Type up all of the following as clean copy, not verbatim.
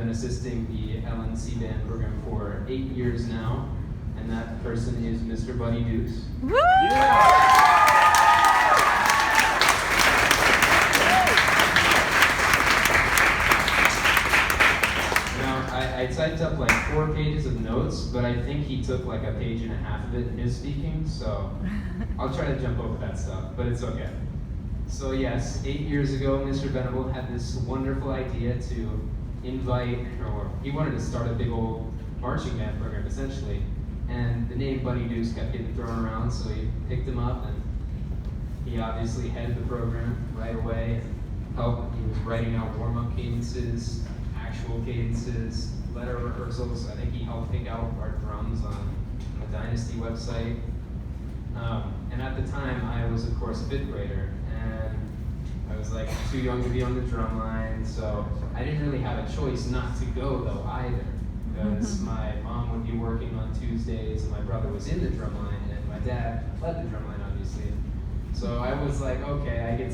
been assisting the LNC band program for 8 years now, and that person is Mr. Buddy Dukes. Woo! Yeah. I typed up like 4 pages of notes, but I think he took like a page and a half of it in his speaking, so I'll try to jump over that stuff, but it's okay. So yes, 8 years ago, Mr. Venable had this wonderful idea to invite, or he wanted to start a big old marching band program essentially, and the name Buddy Dukes kept getting thrown around, so he picked him up, and he obviously headed the program right away, and helped. He was writing out warm-up cadences, actual cadences, letter rehearsals. I think he helped pick out our drums on the Dynasty website. And at the time, I was, of course, a 5th grader, and I was like too young to be on the drum line, so I didn't really have a choice not to go, though, either, because my mom would be working on Tuesdays, and my brother was in the drum line, and my dad led the drum line, obviously. So I was like, okay, I get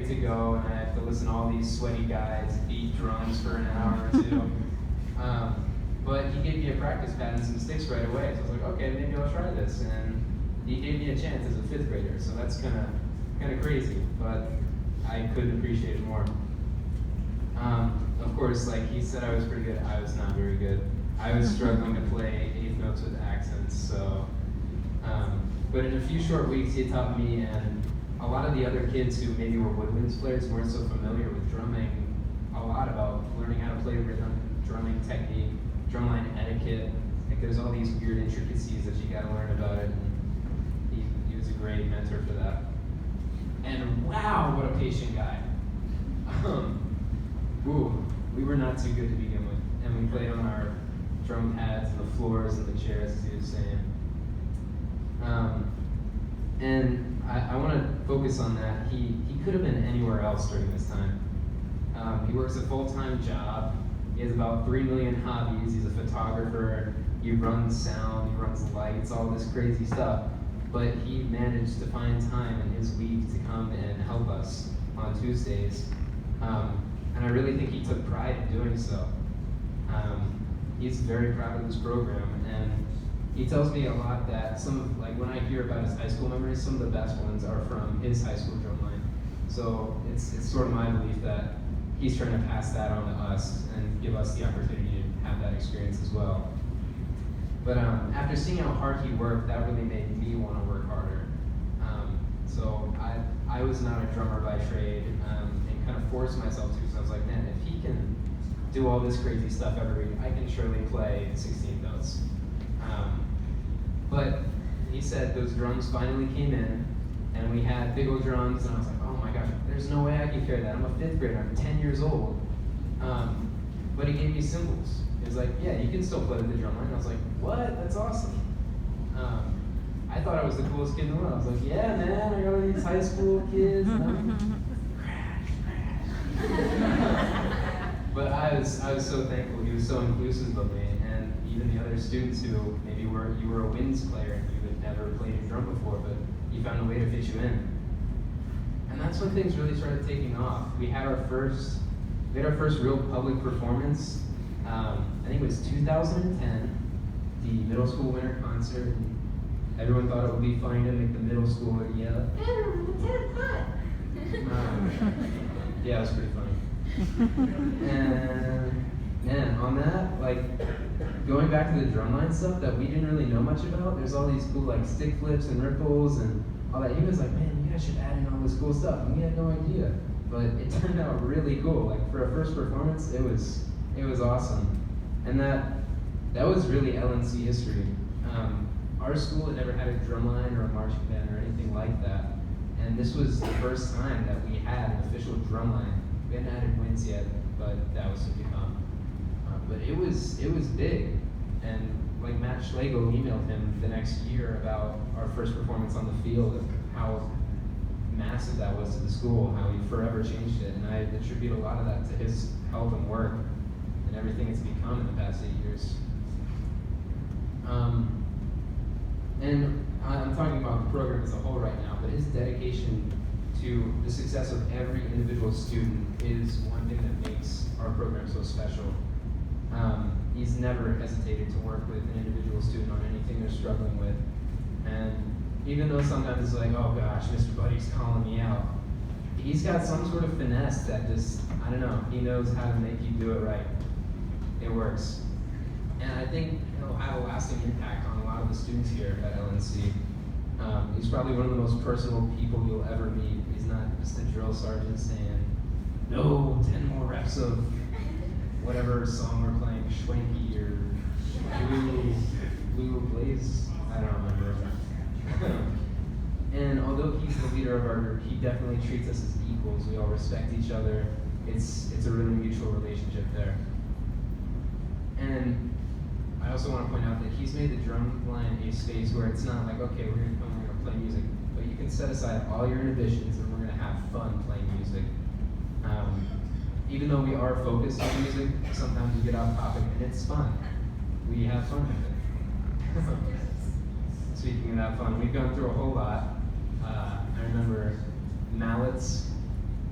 to go, and I have to listen to all these sweaty guys beat drums for an hour or 2. But he gave me a practice pad and some sticks right away, so I was like, okay, maybe I'll try this. And he gave me a chance as a 5th grader, so that's kind of crazy, but I couldn't appreciate it more. Of course, like he said I was pretty good, I was not very good. I was struggling to play 8th notes with accents, so, but in a few short weeks he taught me, and a lot of the other kids who maybe were woodwinds players weren't so familiar with drumming, a lot about learning how to play rhythm, drumming technique, drumline etiquette. Like there's all these weird intricacies that you gotta learn about it. And he was a great mentor for that. And wow, what a patient guy. We were not too good to begin with. And we played on our drum pads and the floors and the chairs, as he was saying. And I want to focus on that. He could have been anywhere else during this time. He works a full-time job. He has about 3 million hobbies. He's a photographer. He runs sound. He runs lights. All this crazy stuff. But he managed to find time in his week to come and help us on Tuesdays. And I really think he took pride in doing so. He's very proud of this program, and he tells me a lot that like when I hear about his high school memories, some of the best ones are from his high school drumline. So it's sort of my belief that he's trying to pass that on to us and give us the opportunity to have that experience as well. But after seeing how hard he worked, that really made me want to work harder. So I was not a drummer by trade, and kind of forced myself to, so I was like, man, if he can do all this crazy stuff every week, I can surely play 16 notes. But he said those drums finally came in, and we had big old drums, and I was like, oh my gosh, there's no way I can carry that. I'm a 5th grader, I'm 10 years old. But he gave me cymbals. He was like, yeah, you can still play with the drum line. I was like, what? That's awesome. I thought I was the coolest kid in the world. I was like, yeah, man, I got all these high school kids. But I was so thankful. He was so inclusive of me, and even the other students who maybe you were a winds player and you had never played a drum before, but he found a way to fit you in. And that's when things really started taking off. We had our first real public performance. I think it was 2010, the middle school winter concert. And everyone thought it would be funny to make the middle schooler yell, yeah, it was pretty funny. And man, on that, like going back to the drumline stuff that we didn't really know much about, there's all these cool like stick flips and ripples and all that. He was like, man, you guys should add in all this cool stuff. And we had no idea, but it turned out really cool. Like for a first performance, it was awesome. And that was really LNC history. Our school had never had a drumline or a marching band or anything like that. And this was the first time that we had an official drumline. We hadn't added winds yet, but that was to become. But it was big. And like Matt Schlegel emailed him the next year about our first performance on the field and how massive that was to the school, how he forever changed it. And I attribute a lot of that to his help and work and everything it's become in the past 8 years. And I'm talking about the program as a whole right now, but his dedication to the success of every individual student is one thing that makes our program so special. he's never hesitated to work with an individual student on anything they're struggling with. And even though sometimes it's like, oh gosh, Mr. Buddy's calling me out, he's got some sort of finesse that just, I don't know, he knows how to make you do it right. It works. And I think he'll have a lasting impact on a lot of the students here at LNC. He's probably one of the most personal people you'll ever meet. He's not just a drill sergeant saying, no, 10 more reps of whatever song we're playing, Schwanky or Blue Blaze, I don't remember. And although he's the leader of our group, he definitely treats us as equals. We all respect each other. It's a really mutual relationship there. And I also want to point out that he's made the drum line a space where it's not like, okay, we're going to come, we're going to play music, but you can set aside all your inhibitions and we're going to have fun playing music. Even though we are focused on music, sometimes we get off topic and it's fun. We have fun with it. Speaking of that fun, we've gone through a whole lot. I remember mallets.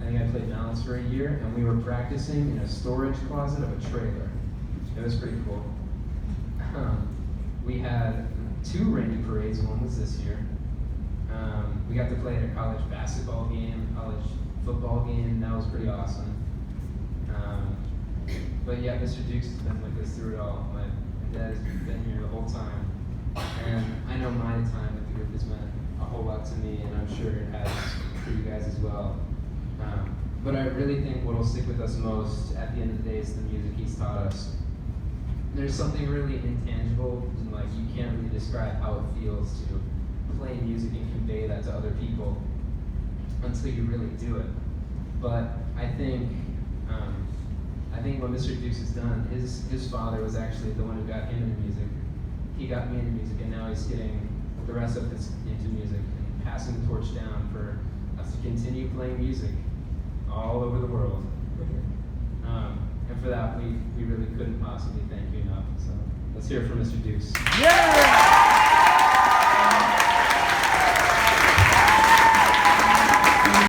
I think I played mallets for a year, and we were practicing in a storage closet of a trailer. It was pretty cool. We had 2 rainy parades. One was this year. We got to play at a college basketball game, college football game. That was pretty awesome. But yeah, Mr. Dukes has been with us through it all. My dad has been here the whole time. And I know my time with the group has meant a whole lot to me, and I'm sure it has for you guys as well. But I really think what will stick with us most at the end of the day is the music he's taught us. There's something really intangible, and like you can't really describe how it feels to play music and convey that to other people until you really do it. But I think what Mr. Dukes has done, his father was actually the one who got him into music. He got me into music, and now he's getting the rest of us into music and passing the torch down for us to continue playing music all over the world. And for that, we really couldn't possibly thank you enough. So let's hear it for Mr. Dukes. Yeah!